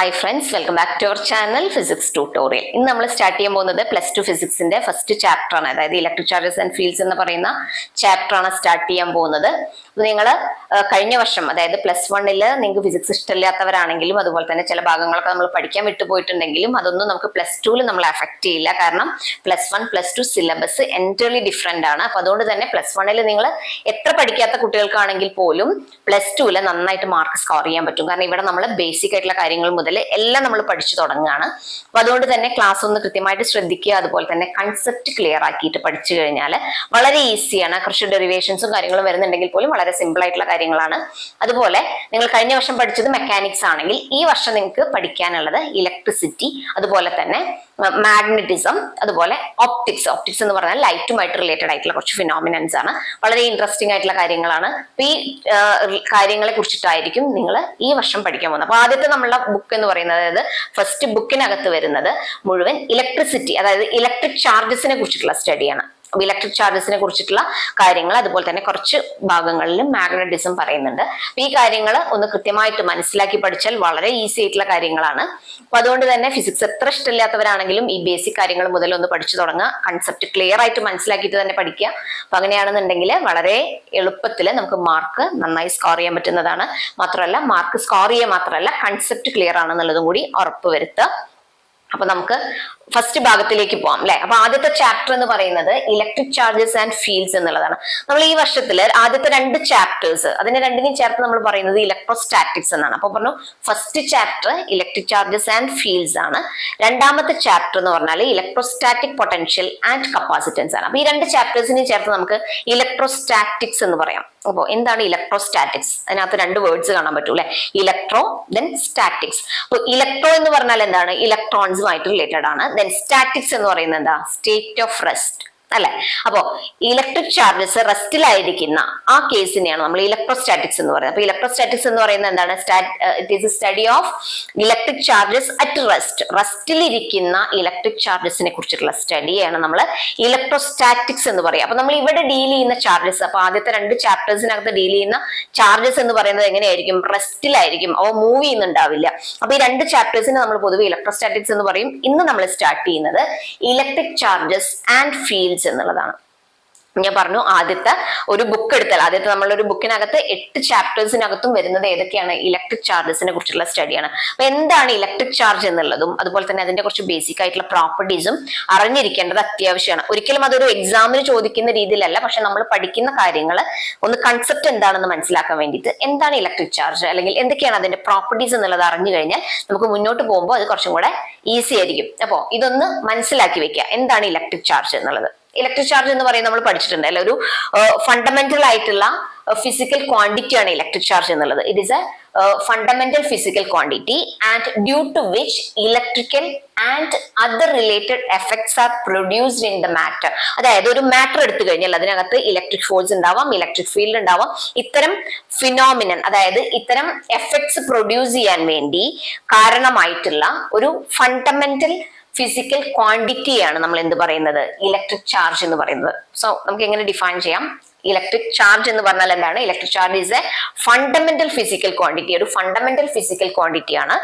Hi friends, welcome back to our channel Physics Tutorial. ഇന്ന് നമ്മൾ start ചെയ്യാൻ പോകുന്നത് പ്ലസ് ടു ഫിസിക്സിന്റെ ഫസ്റ്റ് ചാപ്റ്റർ ആണ്. അതായത് ഇലക്ട്രിക് ചാർജസ് ആൻഡ് ഫീൽഡ്സ് എന്ന് പറയുന്ന ചാപ്റ്റർ ആണ് സ്റ്റാർട്ട് ചെയ്യാൻ പോകുന്നത്. നിങ്ങൾ കഴിഞ്ഞ വർഷം അതായത് പ്ലസ് വണ്ണിൽ നിങ്ങൾക്ക് ഫിസിക്സ് ഇഷ്ടമില്ലാത്തവരാണെങ്കിലും അതുപോലെ തന്നെ ചില ഭാഗങ്ങളൊക്കെ നമ്മൾ പഠിക്കാൻ വിട്ടുപോയിട്ടുണ്ടെങ്കിലും അതൊന്നും നമുക്ക് പ്ലസ് ടുവിൽ നമ്മൾ അഫക്റ്റ് ചെയ്യില്ല. കാരണം plus one plus two syllabus entirely different ആണ്. അപ്പൊ അതുകൊണ്ട് തന്നെ പ്ലസ് വണ്ണിൽ നിങ്ങൾ എത്ര പഠിക്കാത്ത കുട്ടികൾക്കാണെങ്കിൽ പോലും പ്ലസ് ടുവിൽ നന്നായിട്ട് മാർക്ക് സ്കോർ ചെയ്യാൻ പറ്റും. കാരണം ഇവിടെ നമ്മൾ ബേസിക് ആയിട്ടുള്ള കാര്യങ്ങൾ മുതൽ എല്ലാം നമ്മൾ പഠിച്ചു തുടങ്ങുകയാണ്. അപ്പൊ അതുകൊണ്ട് തന്നെ ക്ലാസ് ഒന്ന് കൃത്യമായിട്ട് ശ്രദ്ധിക്കുക. അതുപോലെ തന്നെ കൺസെപ്റ്റ് ക്ലിയർ ആക്കിയിട്ട് പഠിച്ചു കഴിഞ്ഞാൽ വളരെ ഈസിയാണ്. കുറച്ച് ഡെറിവേഷൻസും കാര്യങ്ങളും വരുന്നുണ്ടെങ്കിൽ പോലും വളരെ സിമ്പിൾ ആയിട്ടുള്ള കാര്യങ്ങളാണ്. അതുപോലെ നിങ്ങൾ കഴിഞ്ഞ വർഷം പഠിച്ചത് മെക്കാനിക്സ് ആണെങ്കിൽ ഈ വർഷം നിങ്ങൾക്ക് പഠിക്കാനുള്ളത് ഇലക്ട്രിസിറ്റി, അതുപോലെ തന്നെ മാഗ്നറ്റിസം, അതുപോലെ ഒപ്റ്റിക്സ്. ഒപ്റ്റിക്സ് എന്ന് പറഞ്ഞാൽ ലൈറ്റുമായിട്ട് റിലേറ്റഡ് ആയിട്ടുള്ള കുറച്ച് ഫിനോമിനൻസ് ആണ്. വളരെ ഇൻട്രസ്റ്റിംഗ് ആയിട്ടുള്ള കാര്യങ്ങളാണ്. ഈ കാര്യങ്ങളെ കുറിച്ചിട്ടായിരിക്കും നിങ്ങൾ ഈ വർഷം പഠിക്കാൻ പോകുന്നത്. അപ്പൊ ആദ്യത്തെ നമ്മളുടെ ബുക്ക് എന്ന് പറയുന്നത്, അതായത് ഫസ്റ്റ് ബുക്കിനകത്ത് വരുന്നത് മുഴുവൻ ഇലക്ട്രിസിറ്റി, അതായത് ഇലക്ട്രിക് ചാർജസിനെ കുറിച്ചിട്ടുള്ള സ്റ്റഡിയാണ്. ഇലക്ട്രിക് ചാർജസിനെ കുറിച്ചിട്ടുള്ള കാര്യങ്ങൾ, അതുപോലെ തന്നെ കുറച്ച് ഭാഗങ്ങളിലും മാഗ്നറ്റിസം പറയുന്നുണ്ട്. ഈ കാര്യങ്ങൾ ഒന്ന് കൃത്യമായിട്ട് മനസ്സിലാക്കി പഠിച്ചാൽ വളരെ ഈസി ആയിട്ടുള്ള കാര്യങ്ങളാണ്. അപ്പൊ അതുകൊണ്ട് തന്നെ ഫിസിക്സ് എത്ര ഇഷ്ടമില്ലാത്തവരാണെങ്കിലും ഈ ബേസിക് കാര്യങ്ങൾ മുതൽ ഒന്ന് പഠിച്ചു തുടങ്ങുക. കൺസെപ്റ്റ് ക്ലിയർ ആയിട്ട് മനസ്സിലാക്കിയിട്ട് തന്നെ പഠിക്കുക. അപ്പൊ അങ്ങനെയാണെന്നുണ്ടെങ്കിൽ വളരെ എളുപ്പത്തിൽ നമുക്ക് മാർക്ക് നന്നായി സ്കോർ ചെയ്യാൻ പറ്റുന്നതാണ്. മാത്രമല്ല മാർക്ക് സ്കോർ ചെയ്യുക മാത്രമല്ല കൺസെപ്റ്റ് ക്ലിയർ ആണെന്നുള്ളതും കൂടി ഉറപ്പുവരുത്തുക. അപ്പൊ നമുക്ക് ഫസ്റ്റ് ഭാഗത്തിലേക്ക് പോവാം അല്ലെ. അപ്പൊ ആദ്യത്തെ ചാപ്റ്റർ എന്ന് പറയുന്നത് ഇലക്ട്രിക് ചാർജസ് ആൻഡ് ഫീൽഡ്സ് എന്നുള്ളതാണ്. നമ്മൾ ഈ വർഷത്തില് ആദ്യത്തെ രണ്ട് ചാപ്റ്റേഴ്സ്, അതിനെ രണ്ടിനെയും ചേർത്ത് നമ്മൾ പറയുന്നത് ഇലക്ട്രോസ്റ്റാറ്റിക്സ് എന്നാണ്. അപ്പൊ പറഞ്ഞു first chapter electric charges and fields ആണ്. രണ്ടാമത്തെ ചാപ്റ്റർ എന്ന് പറഞ്ഞാൽ ഇലക്ട്രോസ്റ്റാറ്റിക് പൊട്ടൻഷ്യൽ ആൻഡ് കപ്പാസിറ്റൻസ് ആണ്. അപ്പൊ ഈ രണ്ട് ചാപ്റ്റേഴ്സിനെയും ചേർത്ത് നമുക്ക് ഇലക്ട്രോസ്റ്റാറ്റിക്സ് എന്ന് പറയാം. അപ്പോ എന്താണ് ഇലക്ട്രോസ്റ്റാറ്റിക്സ്? അതിനകത്ത് രണ്ട് വേർഡ്സ് കാണാൻ പറ്റൂ അല്ലെ, ഇലക്ട്രോ ദെൻ സ്റ്റാറ്റിക്സ്. അപ്പൊ ഇലക്ട്രോ എന്ന് പറഞ്ഞാൽ എന്താണ്? ഇലക്ട്രോൺസുമായിട്ട് റിലേറ്റഡ് ആണ്. ദെൻ സ്റ്റാറ്റിക്സ് എന്ന് പറയുന്നത് എന്താ? സ്റ്റേറ്റ് ഓഫ് റെസ്റ്റ് അല്ലെ. അപ്പോ ഇലക്ട്രിക് ചാർജസ് റെസ്റ്റിലായിരിക്കുന്ന ആ കേസിനെയാണ് നമ്മൾ ഇലക്ട്രോസ്റ്റാറ്റിക്സ് എന്ന് പറയുന്നത്. അപ്പൊ ഇലക്ട്രോസ്റ്റാറ്റിക്സ് എന്ന് പറയുന്നത് എന്താണ്? It is a study of electric charges at rest. റെസ്റ്റിലിരിക്കുന്ന ഇലക്ട്രിക് ചാർജസിനെ കുറിച്ചിട്ടുള്ള സ്റ്റഡിയാണ് നമ്മൾ ഇലക്ട്രോസ്റ്റാറ്റിക്സ് എന്ന് പറയുക. അപ്പൊ നമ്മൾ ഇവിടെ ഡീൽ ചെയ്യുന്ന ചാർജസ്, അപ്പൊ ആദ്യത്തെ രണ്ട് ചാപ്റ്റേഴ്സിനകത്ത് ഡീൽ ചെയ്യുന്ന ചാർജസ് എന്ന് പറയുന്നത് എങ്ങനെയായിരിക്കും? റെസ്റ്റിലായിരിക്കും, അവ മൂവ് ചെയ്യുന്നുണ്ടാവില്ല. അപ്പൊ ഈ രണ്ട് ചാപ്റ്റേഴ്സിന് നമ്മൾ പൊതുവെ ഇലക്ട്രോസ്റ്റാറ്റിക്സ് എന്ന് പറയും. ഇന്ന് നമ്മൾ സ്റ്റാർട്ട് ചെയ്യുന്നത് ഇലക്ട്രിക് ചാർജസ് ആൻഡ് ഫീൽഡ്സ് എന്നുള്ളതാണ്. ഞാൻ പറഞ്ഞു ആദ്യത്തെ ഒരു ബുക്ക് എടുത്താൽ, ആദ്യത്തെ നമ്മളൊരു ബുക്കിനകത്ത് 8 ചാപ്റ്റേഴ്സിനകത്തും വരുന്നത് ഏതൊക്കെയാണ്? ഇലക്ട്രിക് ചാർജസിനെ കുറിച്ചുള്ള സ്റ്റഡിയാണ്. അപ്പൊ എന്താണ് ഇലക്ട്രിക് ചാർജ് എന്നുള്ളതും അതുപോലെ തന്നെ അതിന്റെ കുറച്ച് ബേസിക് ആയിട്ടുള്ള പ്രോപ്പർട്ടീസും അറിഞ്ഞിരിക്കേണ്ടത് അത്യാവശ്യമാണ്. ഒരിക്കലും അതൊരു എക്സാമിന് ചോദിക്കുന്ന രീതിയിലല്ല, പക്ഷെ നമ്മൾ പഠിക്കുന്ന കാര്യങ്ങൾ ഒന്ന് കൺസെപ്റ്റ് എന്താണെന്ന് മനസ്സിലാക്കാൻ വേണ്ടിയിട്ട് എന്താണ് ഇലക്ട്രിക് ചാർജ് അല്ലെങ്കിൽ എന്തൊക്കെയാണ് അതിന്റെ പ്രോപ്പർട്ടീസ് എന്നുള്ളത് അറിഞ്ഞു കഴിഞ്ഞാൽ നമുക്ക് മുന്നോട്ട് പോകുമ്പോൾ അത് കുറച്ചും കൂടെ ഈസി ആയിരിക്കും. അപ്പോ ഇതൊന്ന് മനസ്സിലാക്കി വെക്കുക, എന്താണ് ഇലക്ട്രിക് ചാർജ് എന്നുള്ളത്. ഇലക്ട്രിക് ചാർജ് എന്ന് പറയുന്നത് നമ്മൾ പഠിച്ചിട്ടുണ്ട് അല്ലെ, ഒരു ഫണ്ടമെന്റൽ ആയിട്ടുള്ള ഫിസിക്കൽ ക്വാണ്ടിറ്റി ആണ് ഇലക്ട്രിക് ചാർജ് എന്നുള്ളത്. It is a fundamental physical quantity and due to which electrical and other related effects are produced in the matter. അതായത് ഒരു മാറ്റർ എടുത്തു കഴിഞ്ഞാൽ അതിനകത്ത് ഇലക്ട്രിക് ഫോഴ്സ് ഉണ്ടാവാം, ഇലക്ട്രിക് ഫീൽഡ് ഉണ്ടാവാം. ഇത്തരം ഫിനോമിനൻ, അതായത് ഇത്തരം എഫക്ട്സ് പ്രൊഡ്യൂസ് ചെയ്യാൻ വേണ്ടി കാരണമായിട്ടുള്ള ഒരു ഫണ്ടമെന്റൽ ഫിസിക്കൽ ക്വാണ്ടിറ്റിയാണ് നമ്മൾ എന്ത് പറയുന്നത്? ഇലക്ട്രിക് ചാർജ് എന്ന് പറയുന്നത്. സോ നമുക്ക് എങ്ങനെ ഡിഫൈൻ ചെയ്യാം? ഇലക്ട്രിക് ചാർജ് എന്ന് പറഞ്ഞാൽ എന്താണ്? Electric charge is a fundamental physical quantity, ഒരു ഫണ്ടമെന്റൽ ഫിസിക്കൽ ക്വാണ്ടിറ്റി ആണ്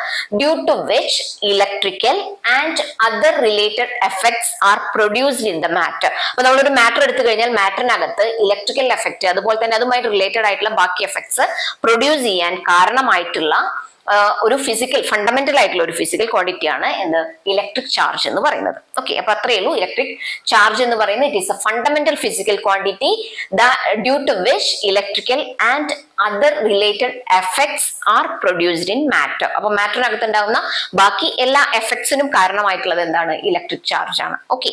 due to which electrical and other related effects are produced in the matter. അപ്പൊ നമ്മളൊരു മാറ്റർ എടുത്തു കഴിഞ്ഞാൽ മാറ്ററിനകത്ത് ഇലക്ട്രിക്കൽ എഫക്ട് അതുപോലെ തന്നെ അതുമായിട്ട് റിലേറ്റഡ് ആയിട്ടുള്ള ബാക്കി എഫക്ട്സ് പ്രൊഡ്യൂസ് ചെയ്യാൻ കാരണമായിട്ടുള്ള ഒരു ഫിസിക്കൽ ഫണ്ടമെന്റൽ ആയിട്ടുള്ള ഒരു ഫിസിക്കൽ ക്വാണ്ടിറ്റി ആണ് എന്ത്? ഇലക്ട്രിക് ചാർജ് എന്ന് പറയുന്നത്. ഓക്കെ, അപ്പൊ അത്രയേ ഉള്ളൂ. ഇലക്ട്രിക് ചാർജ് എന്ന് പറയുന്നത് it is a fundamental physical quantity due to which electrical and other related effects are produced in matter. അപ്പൊ മാറ്ററിനകത്ത് ഉണ്ടാകുന്ന ബാക്കി എല്ലാ എഫക്ട്സിനും കാരണമായിട്ടുള്ളത് എന്താണ്? ഇലക്ട്രിക് ചാർജ് ആണ്. ഓക്കെ,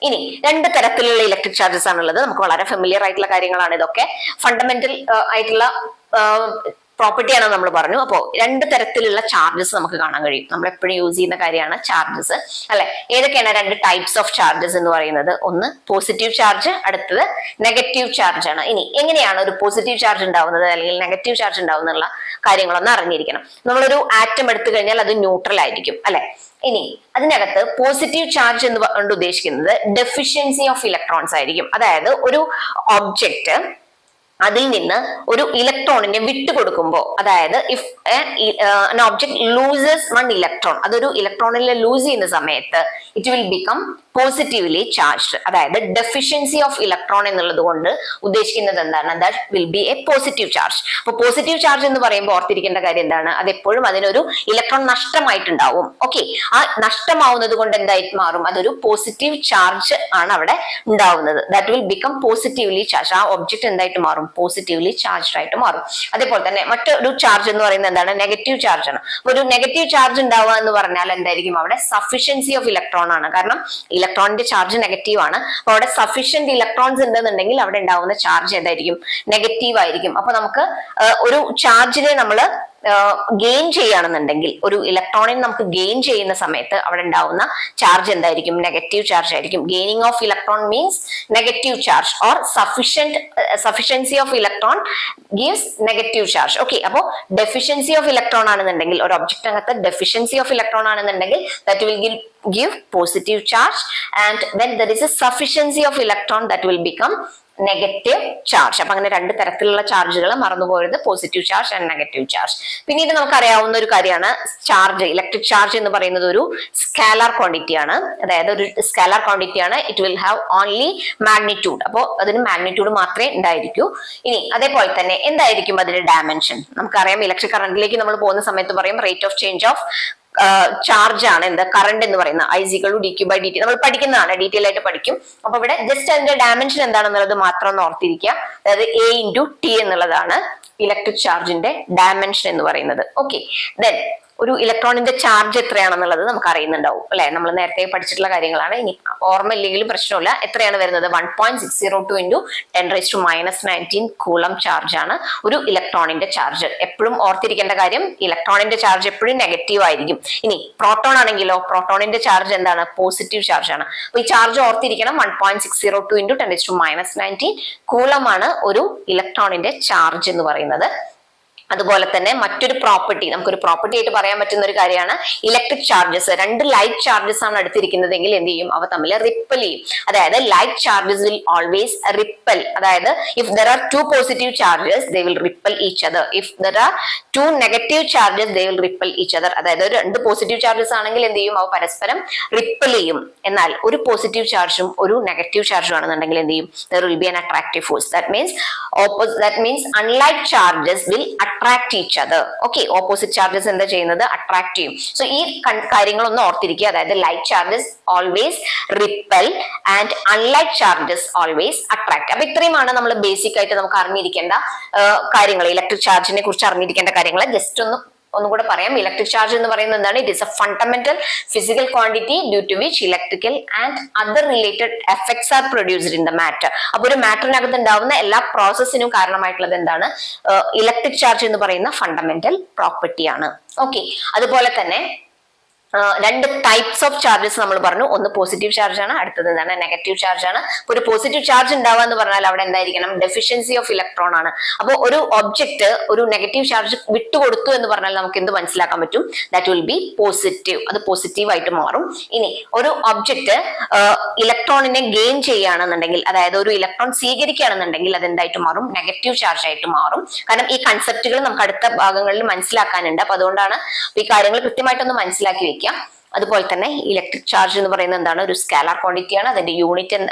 ഇനി രണ്ട് തരത്തിലുള്ള ഇലക്ട്രിക് ചാർജസ് ആണുള്ളത്. നമുക്ക് വളരെ ഫെമിലിയർ ആയിട്ടുള്ള കാര്യങ്ങളാണ് ഇതൊക്കെ. ഫണ്ടമെന്റൽ ആയിട്ടുള്ള പ്രോപ്പർട്ടിയാണ് നമ്മൾ പറഞ്ഞു. അപ്പോൾ രണ്ട് തരത്തിലുള്ള ചാർജസ് നമുക്ക് കാണാൻ കഴിയും. നമ്മൾ എപ്പോഴും യൂസ് ചെയ്യുന്ന കാര്യമാണ് ചാർജസ് അല്ലെ. ഏതൊക്കെയാണ് രണ്ട് ടൈപ്സ് ഓഫ് ചാർജസ് എന്ന് പറയുന്നത്? ഒന്ന് പോസിറ്റീവ് ചാർജ്, അടുത്തത് നെഗറ്റീവ് ചാർജ് ആണ്. ഇനി എങ്ങനെയാണ് ഒരു പോസിറ്റീവ് ചാർജ് ഉണ്ടാവുന്നത് അല്ലെങ്കിൽ നെഗറ്റീവ് ചാർജ് ഉണ്ടാവുന്നുള്ള കാര്യങ്ങളൊന്ന് അറിഞ്ഞിരിക്കണം. നമ്മളൊരു ആറ്റം എടുത്തു കഴിഞ്ഞാൽ അത് ന്യൂട്രൽ ആയിരിക്കും അല്ലെ. ഇനി അതിനകത്ത് പോസിറ്റീവ് ചാർജ് എന്ന് കൊണ്ട് ഉദ്ദേശിക്കുന്നത് ഡെഫിഷ്യൻസി ഓഫ് ഇലക്ട്രോൺസ് ആയിരിക്കും. അതായത് ഒരു ഒബ്ജക്റ്റ് അതിൽ നിന്ന് ഒരു ഇലക്ട്രോണിനെ വിട്ടുകൊടുക്കുമ്പോൾ, അതായത് if an object loses one electron, അതൊരു ഇലക്ട്രോണിനെ ലൂസ് ചെയ്യുന്ന സമയത്ത് it will become positively charged. അതായത് ഡെഫിഷ്യൻസി ഓഫ് ഇലക്ട്രോൺ എന്നുള്ളത് കൊണ്ട് ഉദ്ദേശിക്കുന്നത് എന്താണ്? That will be A positive charge. അപ്പൊ പോസിറ്റീവ് ചാർജ് എന്ന് പറയുമ്പോൾ ഓർത്തിരിക്കേണ്ട കാര്യം എന്താണ്? അതെപ്പോഴും അതിനൊരു ഇലക്ട്രോൺ നഷ്ടമായിട്ടുണ്ടാവും. ഓക്കെ, ആ നഷ്ടമാവുന്നത് കൊണ്ട് എന്തായിട്ട് മാറും? അതൊരു പോസിറ്റീവ് ചാർജ് ആണ് അവിടെ ഉണ്ടാവുന്നത്. That will become positively charge. ആ ഒബ്ജക്ട് എന്തായിട്ട് മാറും? പോസിറ്റീവ്ലി ചാർജ്ഡ് ആയിട്ട് മാറും. അതേപോലെ തന്നെ മറ്റൊരു ചാർജ് എന്ന് പറയുന്നത് എന്താണ്? നെഗറ്റീവ് ചാർജ് ആണ്. ഒരു നെഗറ്റീവ് ചാർജ് ഉണ്ടാവുക എന്ന് പറഞ്ഞാൽ എന്തായിരിക്കും? അവിടെ സഫിഷ്യൻസി ഓഫ് ഇലക്ട്രോൺ ആണ്. കാരണം ഇലക്ട്രോണിന്റെ ചാർജ് നെഗറ്റീവ് ആണ്. അപ്പൊ അവിടെ സഫിഷ്യന്റ് ഇലക്ട്രോൺസ് ഉണ്ടെന്നുണ്ടെങ്കിൽ അവിടെ ഉണ്ടാവുന്ന ചാർജ് ഏതായിരിക്കും? നെഗറ്റീവ് ആയിരിക്കും. അപ്പൊ നമുക്ക് ഒരു ചാർജിനെ നമ്മൾ ഗെയിൻ ചെയ്യുകയാണെന്നുണ്ടെങ്കിൽ, ഒരു ഇലക്ട്രോണിനെ നമുക്ക് ഗെയിൻ ചെയ്യുന്ന സമയത്ത് അവിടെ ഉണ്ടാവുന്ന ചാർജ് എന്തായിരിക്കും? നെഗറ്റീവ് ചാർജ് ആയിരിക്കും. Gaining of electron means negative charge or sufficiency of electron gives negative charge. Okay, അപ്പോൾ ഡെഫിഷ്യൻസി ഓഫ് ഇലക്ട്രോൺ ആണെന്നുണ്ടെങ്കിൽ, ഒരു ഒബ്ജക്റ്റിനകത്ത് ഡെഫിഷ്യൻസി ഓഫ് ഇലക്ട്രോൺ ആണെന്നുണ്ടെങ്കിൽ that will give positive charge, and when there is a sufficiency of electron that will become negative charge. അപ്പൊ അങ്ങനെ രണ്ട് തരത്തിലുള്ള ചാർജുകൾ മറന്നുപോയത്, positive charge and negative charge. പിന്നീട് നമുക്ക് അറിയാവുന്ന ഒരു കാര്യമാണ് ചാർജ്. ഇലക്ട്രിക് ചാർജ് എന്ന് പറയുന്നത് ഒരു സ്കാലാർ ക്വാണ്ടിറ്റി ആണ്. അതായത് ഒരു സ്കാലാർ ക്വാണ്ടിറ്റി ആണ്. It will have only magnitude. അപ്പോൾ അതിന് മാഗ്നിറ്റ്യൂഡ് മാത്രമേ ഉണ്ടായിരിക്കൂ. ഇനി അതേപോലെ തന്നെ എന്തായിരിക്കും അതിന്റെ ഡയമെൻഷൻ? നമുക്കറിയാം, ഇലക്ട്രിക് കറന്റിലേക്ക് നമ്മൾ പോകുന്ന സമയത്ത് പറയും rate of change of charge ആണ് എന്ത്? കറണ്ട് എന്ന് പറയുന്നത്. I=dq/dt നമ്മൾ പഠിക്കുന്നതാണ്, ഡീറ്റെയിൽ ആയിട്ട് പഠിക്കും. അപ്പൊ ഇവിടെ ജസ്റ്റ് അതിന്റെ ഡയമെൻഷൻ എന്താണെന്നുള്ളത് മാത്രം ഒന്ന് ഓർത്തിരിക്കുക. അതായത് A×T എന്നുള്ളതാണ് ഇലക്ട്രിക് ചാർജിന്റെ ഡയമെൻഷൻ എന്ന് പറയുന്നത്. ഓക്കെ, ദെൻ ഒരു ഇലക്ട്രോണിന്റെ ചാർജ് എത്രയാണെന്നുള്ളത് നമുക്ക് അറിയുന്നുണ്ടാവും അല്ലെ? നമ്മൾ നേരത്തെ പഠിച്ചിട്ടുള്ള കാര്യങ്ങളാണ്. ഇനി ഓർമ്മയില്ലെങ്കിലും പ്രശ്നമില്ല. എത്രയാണ് വരുന്നത്? 1.602 × 10⁻⁻19 കൂളം ചാർജ് ആണ് ഒരു ഇലക്ട്രോണിന്റെ ചാർജ്. എപ്പോഴും ഓർത്തിരിക്കേണ്ട കാര്യം, ഇലക്ട്രോണിന്റെ ചാർജ് എപ്പോഴും നെഗറ്റീവ് ആയിരിക്കും. ഇനി പ്രോട്ടോൺ ആണെങ്കിലോ, പ്രോട്ടോണിന്റെ ചാർജ് എന്താണ്? പോസിറ്റീവ് ചാർജ് ആണ്. അപ്പൊ ഈ ചാർജ് ഓർത്തിരിക്കണം. 1.602 × 10⁻⁻19 കൂളമാണ് ഒരു ഇലക്ട്രോണിന്റെ ചാർജ് എന്ന് പറയുന്നത്. അതുപോലെ തന്നെ മറ്റൊരു പ്രോപ്പർട്ടി, നമുക്കൊരു പ്രോപ്പർട്ടി ആയിട്ട് പറയാൻ പറ്റുന്ന ഒരു കാര്യമാണ് ഇലക്ട്രിക് ചാർജസ്. രണ്ട് ലൈറ്റ് ചാർജസ് ആണ് അടുത്തിരിക്കുന്നതെങ്കിൽ എന്ത് ചെയ്യും? അവ തമ്മിൽ റിപ്പൽ ചെയ്യും. അതായത് like charges will always repel. അതായത് if there are two positive charges they will repel each other. If there are two negative charges they will repel each other. അതായത് രണ്ട് പോസിറ്റീവ് ചാർജസ് ആണെങ്കിൽ എന്ത് ചെയ്യും? അവ പരസ്പരം റിപ്പൽ ചെയ്യും. എന്നാൽ ഒരു പോസിറ്റീവ് ചാർജും ഒരു നെഗറ്റീവ് ചാർജും ആണെന്നുണ്ടെങ്കിൽ എന്ത് ചെയ്യും? there will be an attractive force. that means unlike charges will attract each other. okay, opposite charges എന്താ ചെയ്യുന്നത്? attract ചെയ്യും. so ഈ കാര്യങ്ങളൊന്നും ഓർത്തിരിക്കുക. അതായത് like charges always repel and unlike charges always attract. അപ്പൊ ഇത്രയുമാണ് നമ്മൾ ബേസിക് ആയിട്ട് നമുക്ക് അറിഞ്ഞിരിക്കേണ്ട കാര്യങ്ങൾ, ഇലക്ട്രിക് ചാർജിനെ കുറിച്ച് അറിഞ്ഞിരിക്കേണ്ട കാര്യങ്ങൾ. ജസ്റ്റ് ഒന്നുകൂടെ പറയാം. ഇലക്ട്രിക് ചാർജ് എന്ന് പറയുന്നത് എന്താണ്? It is a fundamental physical quantity due to which electrical and other related effects are produced in the matter. അപ്പൊ ഒരു മാറ്ററിനകത്ത് ഉണ്ടാവുന്ന എല്ലാ പ്രോസസ്സിനും കാരണമായിട്ടുള്ളത് എന്താണ്? ഇലക്ട്രിക് ചാർജ് എന്ന് പറയുന്ന ഫണ്ടമെന്റൽ പ്രോപ്പർട്ടിയാണ്. ഓക്കെ, അതുപോലെ തന്നെ രണ്ട് ടൈപ്സ് ഓഫ് ചാർജസ് നമ്മൾ പറഞ്ഞു. ഒന്ന് പോസിറ്റീവ് ചാർജ് ആണ്, അടുത്തത് എന്താണ്? നെഗറ്റീവ് ചാർജ് ആണ്. ഒരു പോസിറ്റീവ് ചാർജ് ഉണ്ടാവുക എന്ന് പറഞ്ഞാൽ അവിടെ എന്തായിരിക്കണം? ഡെഫിഷ്യൻസി ഓഫ് ഇലക്ട്രോൺ ആണ്. അപ്പോൾ ഒരു ഒബ്ജക്റ്റ് ഒരു നെഗറ്റീവ് ചാർജ് വിട്ടുകൊടുത്തു എന്ന് പറഞ്ഞാൽ നമുക്ക് എന്ത് മനസ്സിലാക്കാൻ പറ്റും? That will be positive. അത് പോസിറ്റീവ് ആയിട്ട് മാറും. ഇനി ഒരു ഒബ്ജക്റ്റ് ഇലക്ട്രോണിനെ ഗെയിൻ ചെയ്യുകയാണെന്നുണ്ടെങ്കിൽ, അതായത് ഒരു ഇലക്ട്രോൺ സ്വീകരിക്കുകയാണെന്നുണ്ടെങ്കിൽ അത് എന്തായിട്ട് മാറും? നെഗറ്റീവ് ചാർജ് ആയിട്ട് മാറും. കാരണം ഈ കൺസെപ്റ്റുകൾ നമുക്ക് അടുത്ത ഭാഗങ്ങളിൽ മനസ്സിലാക്കാനുണ്ട്. അപ്പൊ അതുകൊണ്ടാണ് ഈ കാര്യങ്ങൾ കൃത്യമായിട്ടൊന്ന് മനസ്സിലാക്കി വെക്കുക. അതുപോലെ തന്നെ ഇലക്ട്രിക് ചാർജ് എന്ന് പറയുന്നത് എന്താണ്? ഒരു സ്കാലാർ ക്വാണ്ടിറ്റി ആണ്. അതിന്റെ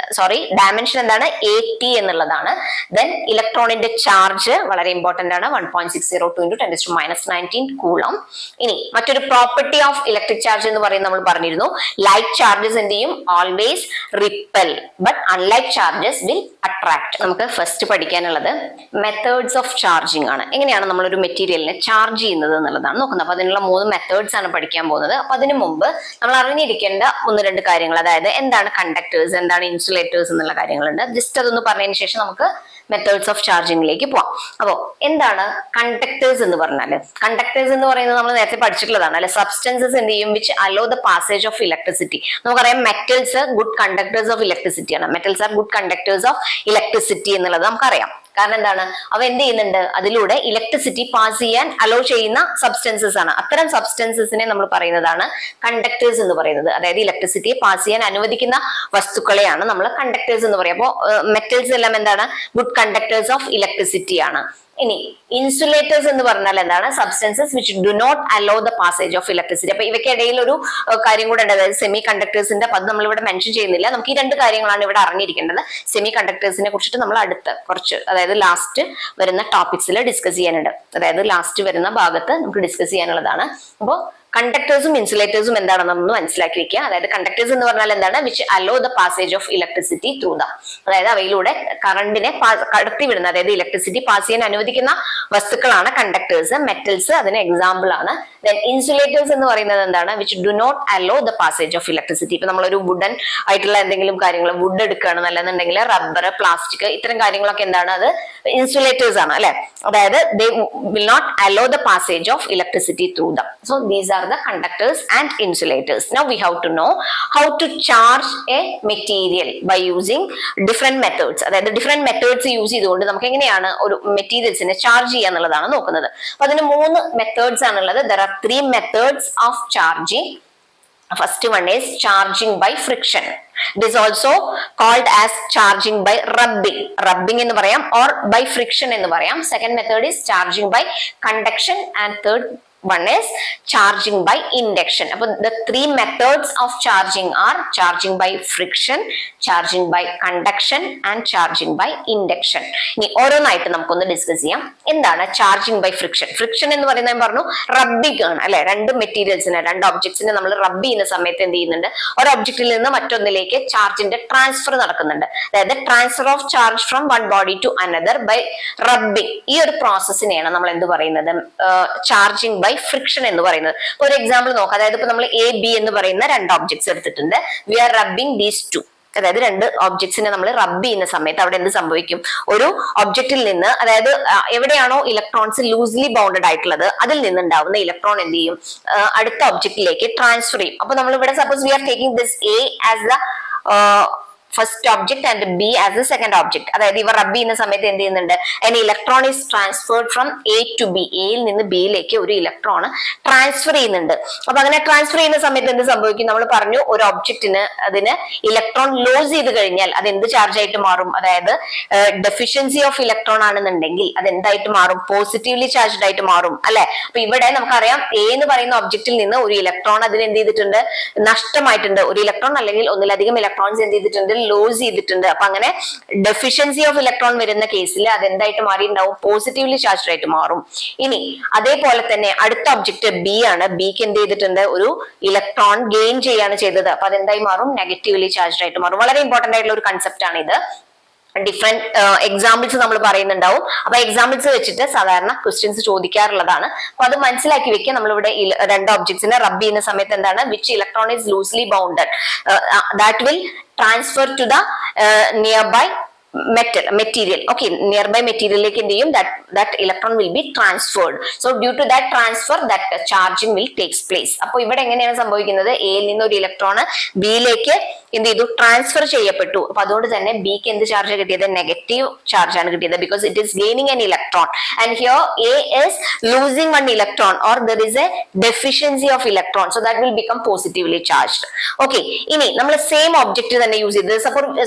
ഡയമെൻഷൻ എന്താണ്? AT എന്നുള്ളതാണ്. ദെൻ ഇലക്ട്രോണിന്റെ ചാർജ് വളരെ ഇമ്പോർട്ടന്റ് ആണ്. 1.602 × 10⁻⁻19 കൂളം. ഇനി മറ്റൊരു പ്രോപ്പർട്ടി ഓഫ് ഇലക്ട്രിക് ചാർജ് എന്ന് പറയുന്നത് നമ്മൾ പറഞ്ഞിരുന്നു, ലൈറ്റ് ചാർജസ് എന്ത് ചെയ്യും? Always ripple but unlike charges will attract. നമുക്ക് ഫസ്റ്റ് പഠിക്കാനുള്ളത് മെത്തേഡ്സ് ഓഫ് ചാർജിങ് ആണ്. എങ്ങനെയാണ് നമ്മൾ ഒരു മെറ്റീരിയലിനെ ചാർജ് ചെയ്യുന്നത് എന്നുള്ളതാണ് നോക്കുന്നത്. അപ്പൊ അതിനുള്ള 3 മെത്തേഡ്സ് ആണ് പഠിക്കാൻ പോകുന്നത്. അപ്പൊ അതിനു മുമ്പ് നമ്മൾ അറിഞ്ഞിരിക്കേണ്ട 1-2 കാര്യങ്ങൾ, അതായത് എന്താണ് കണ്ടക്ടേഴ്സ്, എന്താണ് ഇൻസുലേറ്റേഴ്സ് എന്നുള്ള കാര്യങ്ങളുണ്ട്. ജസ്റ്റ് അതൊന്ന് പറഞ്ഞതിന് ശേഷം നമുക്ക് മെത്തേഡ്സ് ഓഫ് ചാർജിങ്ങിലേക്ക് പോവാം. അപ്പോൾ എന്താണ് കണ്ടക്ടേഴ്സ് എന്ന് പറഞ്ഞാൽ? കണ്ടക്ടേഴ്സ് എന്ന് പറയുന്നത് നമ്മൾ നേരത്തെ പഠിച്ചിട്ടുള്ളതാണ് അല്ലെ? സബ്സ്റ്റൻസസ് എന്ത് ചെയ്യും? Which allow the passage of electricity. നമുക്കറിയാം metals good conductors of electricity ആണ്. Metals are good conductors of electricity എന്നുള്ളത് നമുക്കറിയാം. കാരണം എന്താണ്, അവ എന്ത് ചെയ്യുന്നുണ്ട്, അതിലൂടെ ഇലക്ട്രിസിറ്റി പാസ് ചെയ്യാൻ അലോ ചെയ്യുന്ന സബ്സ്റ്റൻസസ് ആണ്. അത്തരം സബ്സ്റ്റൻസസിനെ നമ്മൾ പറയുന്നതാണ് കണ്ടക്ടേഴ്സ് എന്ന് പറയുന്നത്. അതായത് ഇലക്ട്രിസിറ്റിയെ പാസ് ചെയ്യാൻ അനുവദിക്കുന്ന വസ്തുക്കളെയാണ് നമ്മൾ കണ്ടക്ടേഴ്സ് എന്ന് പറയുക. അപ്പോൾ മെറ്റൽസ് എല്ലാം എന്താണ്, ഗുഡ് കണ്ടക്ടേഴ്സ് ഓഫ് ഇലക്ട്രിസിറ്റി ആണ്. ഇനി ഇൻസുലേറ്റേഴ്സ് എന്ന് പറഞ്ഞാൽ എന്താണ്, substances which do not allow the passage of electricity. അപ്പൊ ഇവയ്ക്കിടയിൽ ഒരു കാര്യം കൂടെ ഉണ്ട്, അതായത് സെമി കണ്ടക്ടേഴ്സിന്റെ അത് നമ്മൾ ഇവിടെ മെൻഷൻ ചെയ്യുന്നില്ല. നമുക്ക് ഈ രണ്ട് കാര്യങ്ങളാണ് ഇവിടെ അറിഞ്ഞിരിക്കേണ്ടത്. സെമി കണ്ടക്ടേഴ്സിനെ കുറിച്ചിട്ട് നമ്മൾ അടുത്ത കുറച്ച്, അതായത് ലാസ്റ്റ് വരുന്ന ടോപ്പിക്സിൽ ഡിസ്കസ് ചെയ്യാനുണ്ട്. അതായത് ലാസ്റ്റ് വരുന്ന ഭാഗത്ത് നമുക്ക് ഡിസ്കസ് ചെയ്യാനുള്ളതാണ്. അപ്പോൾ കണ്ടക്ടേഴ്സും ഇൻസുലേറ്റേഴ്സും എന്താണെന്നൊന്ന് മനസ്സിലാക്കി വെക്കുക. അതായത് കണ്ടക്ടേഴ്സ് എന്ന് പറഞ്ഞാൽ എന്താണ്, which allow the passage of electricity through the, അതായത് അവയിലൂടെ കറണ്ടിനെ കടത്തിവിടുന്ന, അതായത് ഇലക്ട്രിസിറ്റി പാസ് ചെയ്യാൻ അനുവദിക്കുന്ന വസ്തുക്കളാണ് കണ്ടക്ടേഴ്സ്. മെറ്റൽസ് അതിന് എക്സാമ്പിൾ ആണ്. ദെൻ ഇൻസുലേറ്റേഴ്സ് എന്ന് പറയുന്നത് എന്താണ്, which do not allow the passage of electricity. ഇപ്പൊ നമ്മളൊരു വുഡൻ ആയിട്ടുള്ള എന്തെങ്കിലും കാര്യങ്ങൾ വുഡ് എടുക്കുകയാണ് നല്ലതെന്നുണ്ടെങ്കിൽ റബ്ബർ, പ്ലാസ്റ്റിക്, ഇത്തരം കാര്യങ്ങളൊക്കെ എന്താണ്, അത് ഇൻസുലേറ്റേഴ്സ് ആണ് അല്ലെ. അതായത് they will not allow the passage of electricity through them. So these are the conductors and insulators. Now we have to know how to charge a material by using different methods. അതായത് different methods use ചെയ്തുകൊണ്ട് നമുക്ക് എങ്ങനെയാണ് ഒരു മെറ്റീരിയൽസിനെ charge ചെയ്യുക എന്നുള്ളതാണ് നോക്കുന്നത്. അപ്പൊ അതിന് 3 മെത്തേഡ്സ് ആണുള്ളത്. There are 3 methods of charging. First one is charging by friction. It is also called as charging by rubbing. Rubbing എന്ന് പറയാം, or by friction എന്ന് പറയാം. Second method is charging by conduction, and third one is charging by induction. Appo the 3 methods of charging are charging by friction, charging by conduction, and charging by induction. ഇനി ഓരോന്നായിട്ട് നമുക്കൊന്ന് discuss ചെയ്യാം. എന്താണ് charging by friction? Friction എന്ന് പറയുന്നത് ഞാൻ പറഞ്ഞു rubbing ആണ് അല്ലെ. രണ്ട് മെറ്റീരിയൽസിനെ, രണ്ട് ഒബ്ജക്ട്സിനെ നമ്മൾ റബ്ബ് ചെയ്യുന്ന സമയത്ത് എന്ത് ചെയ്യുന്നുണ്ട്, ഒരു ഒബ്ജക്റ്റിൽ നിന്ന് മറ്റൊന്നിലേക്ക് ചാർജിന്റെ ട്രാൻസ്ഫർ നടക്കുന്നുണ്ട്. അതായത് transfer of charge from one body to another by rubbing. ഈ ഒരു പ്രോസസ്സിനെയാണ് നമ്മൾ എന്ത് പറയുന്നത്, ചാർജിങ് ബൈ ഫ്രിക്ഷൻ എന്ന് പറയുന്നത്. ഒരു എക്സാമ്പിൾ നോക്കാം. അതായത് ഇപ്പൊ നമ്മൾ എ ബി എന്ന് പറയുന്ന 2 ഒബ്ജക്ട്സ് എടുത്തിട്ടുണ്ട്. We are rubbing these 2. അതായത് 2 ഒബ്ജക്ട്സിനെ നമ്മൾ റബ്ബ് ചെയ്യുന്ന സമയത്ത് അവിടെ എന്ത് സംഭവിക്കും, ഒരു ഒബ്ജക്റ്റിൽ നിന്ന്, അതായത് എവിടെയാണോ ഇലക്ട്രോൺസ് ലൂസ്ലി ബൗണ്ടഡ് ആയിട്ടുള്ളത് അതിൽ നിന്നുണ്ടാവുന്ന ഇലക്ട്രോൺ എന്ത് ചെയ്യും, അടുത്ത ഒബ്ജക്റ്റിലേക്ക് ട്രാൻസ്ഫർ ചെയ്യും. അപ്പൊ നമ്മൾ ഇവിടെ suppose V are taking this A as the first object and B as A second object. അതായത് ഇവർ റബ്ബ് ചെയ്യുന്ന സമയത്ത് എന്ത് ചെയ്യുന്നുണ്ട്, an electron is transferred from A to B. എയിൽ നിന്ന് ബിയിലേക്ക് ഒരു ഇലക്ട്രോൺ ട്രാൻസ്ഫർ ചെയ്യുന്നുണ്ട്. അപ്പൊ അങ്ങനെ ട്രാൻസ്ഫർ ചെയ്യുന്ന സമയത്ത് എന്ത് സംഭവിക്കും, നമ്മൾ പറഞ്ഞു ഒരു ഒബ്ജക്റ്റിന് അതിന് ഇലക്ട്രോൺ ലോസ് ചെയ്ത് കഴിഞ്ഞാൽ അത് എന്ത് ചാർജ് ആയിട്ട് മാറും, അതായത് ഡെഫിഷ്യൻസി ഓഫ് ഇലക്ട്രോൺ ആണെന്നുണ്ടെങ്കിൽ അത് എന്തായിട്ട് മാറും, പോസിറ്റീവ്ലി ചാർജ്ഡ് ആയിട്ട് മാറും അല്ലെ. അപ്പൊ ഇവിടെ നമുക്കറിയാം എ എന്ന് പറയുന്ന ഒബ്ജക്റ്റിൽ നിന്ന് ഒരു ഇലക്ട്രോൺ അതിന് എന്ത് ചെയ്തിട്ടുണ്ട്, നഷ്ടമായിട്ടുണ്ട്. ഒരു ഇലക്ട്രോൺ അല്ലെങ്കിൽ ഒന്നിലധികം ഇലക്ട്രോൺസ് എന്ത് ചെയ്തിട്ടുണ്ട്, ലോസ് ചെയ്തിട്ടുണ്ട്. അപ്പൊ അങ്ങനെ ഡെഫിഷ്യൻസി ഓഫ് ഇലക്ട്രോൺ വരുന്ന കേസിൽ അത് എന്തായിട്ട് മാറിയിട്ടുണ്ടാവും, പോസിറ്റീവ്ലി ചാർജ്ഡ് ആയിട്ട് മാറും. ഇനി അതേപോലെ തന്നെ അടുത്ത ഒബ്ജക്ട് ബി ആണ്. ബിക്ക് എന്ത് ചെയ്തിട്ടുണ്ട്, ഒരു ഇലക്ട്രോൺ ഗെയിൻ ചെയ്യാണ് ചെയ്തത്. അപ്പൊ അതെന്തായി മാറും, നെഗറ്റീവ്ലി ചാർജ്ഡ് ആയിട്ട് മാറും. വളരെ ഇമ്പോർട്ടന്റ് ആയിട്ടുള്ള ഒരു കൺസെപ്റ്റ് ആണ് ഇത്. ഡിഫറെന്റ് എക്സാമ്പിൾസ് നമ്മൾ പറയുന്നുണ്ടാവും. അപ്പൊ എക്സാമ്പിൾസ് വെച്ചിട്ട് സാധാരണ ക്വസ്റ്റ്യൻസ് ചോദിക്കാറുള്ളതാണ്. അപ്പൊ അത് മനസ്സിലാക്കി വെക്കുക. നമ്മളിവിടെ 2 ഒബ്ജക്ട്സിനെ റബ്ബ് ചെയ്യുന്ന സമയത്ത് എന്താണ്, which electron is loosely bounded, that will transfer to the nearby material. Okay, nearby material like that electron will be transferred. So due to that transfer, that charging will takes place. Appo ivide enganeyana sambhavikkunnathu, A il ninnu oru electron B ilekku എന്ത് ചെയ്തു, transfer ചെയ്യപ്പെട്ടു. അപ്പൊ അതുകൊണ്ട് തന്നെ ബിക്ക് എന്ത് charge കിട്ടിയത്, negative charge ആണ് കിട്ടിയത്. Because it is gaining an electron and here A is losing one electron or there is A deficiency of electron. So that will become positively charged. Okay, ഇനി നമ്മൾ സെയിം ഒബ്ജക്റ്റ് തന്നെ use ചെയ്തത്.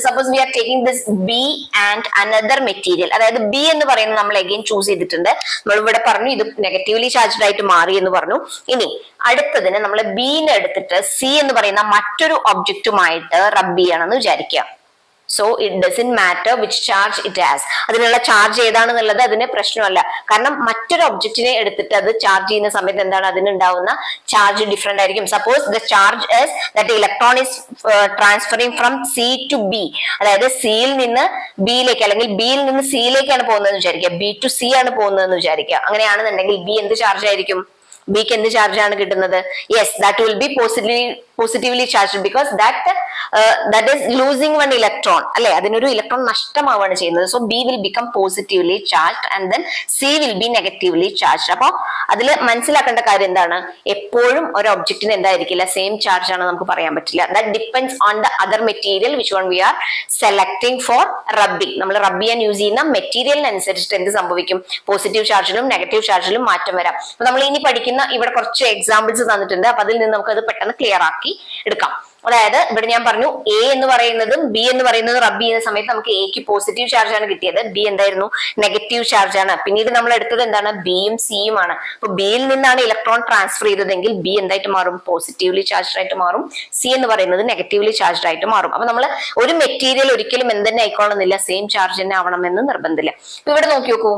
Suppose V are taking this B and another material. അതായത് B എന്ന് പറയുന്നത് നമ്മൾ again choose ചെയ്തിട്ടുണ്ട്. നമ്മൾ ഇവിടെ പറഞ്ഞു ഇത് നെഗറ്റീവ്ലി ചാർജ്ഡ് ആയിട്ട് മാറി എന്ന് പറഞ്ഞു. ഇനി അടുത്തതിന് നമ്മൾ ബിനെ എടുത്തിട്ട് സി എന്ന് പറയുന്ന മറ്റൊരു ഒബ്ജക്റ്റുമായിട്ട് റബ്ബ് ചെയ്യണമെന്ന് വിചാരിക്കുക. So it doesn't matter which charge it has. അതിനുള്ള ചാർജ് ഏതാണെന്നുള്ളത് അതിന് പ്രശ്നമല്ല. കാരണം മറ്റൊരു ഒബ്ജക്റ്റിനെ എടുത്തിട്ട് അത് ചാർജ് ചെയ്യുന്ന സമയത്ത് എന്താണ്, അതിനുണ്ടാവുന്ന ചാർജ് ഡിഫറെന്റ് ആയിരിക്കും. Suppose the charge is that electron is transferring from C to B. അതായത് സിയിൽ നിന്ന് ബിയിലേക്ക് അല്ലെങ്കിൽ ബിയിൽ നിന്ന് സിയിലേക്കാണ് പോകുന്നതെന്ന് വിചാരിക്കുക, ബി ടു സി ആണ് പോകുന്നതെന്ന് വിചാരിക്കുക. അങ്ങനെയാണെന്നുണ്ടെങ്കിൽ ബി എന്ത് ചാർജ് ആയിരിക്കും, ബിക്ക് എന്ത് ചാർജ് ആണ് കിട്ടുന്നത്? Yes, that will be positively charge because that is losing one electron അല്ലെ, അതിനൊരു ഇലക്ട്രോൺ നഷ്ടമാവാണ് ചെയ്യുന്നത്. So B will become positively charge and then C will be negatively charge. അപ്പൊ അതിൽ മനസ്സിലാക്കേണ്ട കാര്യം എന്താണ്? എപ്പോഴും ഒരു ഒബ്ജക്റ്റിന് എന്തായിരിക്കില്ല, സെയിം ചാർജ് ആണ് നമുക്ക് പറയാൻ പറ്റില്ല. That depends on the other material which one we are selecting for rubbing. നമ്മൾ റബ്ബ് ചെയ്യാൻ യൂസ് ചെയ്യുന്ന മെറ്റീരിയലിനനുസരിച്ചിട്ട് എന്ത് സംഭവിക്കും? പോസിറ്റീവ് ചാർജിലും നെഗറ്റീവ് ചാർജിലും മാറ്റം വരാം. അപ്പൊ നമ്മൾ ഇനി പഠിക്കുന്ന ഇവിടെ കുറച്ച് എക്സാമ്പിൾസ് തന്നിട്ടുണ്ട്. അപ്പൊ അതിൽ നിന്ന് നമുക്ക് അത് പെട്ടെന്ന് ക്ലിയർ ആക്കി എടുക്കാം. അതായത് ഇവിടെ ഞാൻ പറഞ്ഞു എ എന്ന് പറയുന്നതും ബി എന്ന് പറയുന്നതും റബ്ബ് ചെയ്യുന്ന സമയത്ത് നമുക്ക് എക്ക് പോസിറ്റീവ് ചാർജ് ആണ് കിട്ടിയത്, ബി എന്തായിരുന്നു? നെഗറ്റീവ് ചാർജ് ആണ്. പിന്നീട് നമ്മൾ എടുത്തത് എന്താണ്? ബിയും സിയും ആണ്. അപ്പൊ ബിയിൽ നിന്നാണ് ഇലക്ട്രോൺ ട്രാൻസ്ഫർ ചെയ്തതെങ്കിൽ ബി എന്തായിട്ട് മാറും? പോസിറ്റീവ്ലി ചാർജ് ആയിട്ട് മാറും. സി എന്ന് പറയുന്നത് നെഗറ്റീവ്ലി ചാർജ് ആയിട്ട് മാറും. അപ്പൊ നമ്മൾ ഒരു മെറ്റീരിയൽ ഒരിക്കലും എന്തെന്നെ ആയിക്കോളുന്നില്ല, സെയിം ചാർജ് തന്നെ ആവണമെന്ന് നിർബന്ധമില്ല. അപ്പൊ ഇവിടെ നോക്കി നോക്കൂ,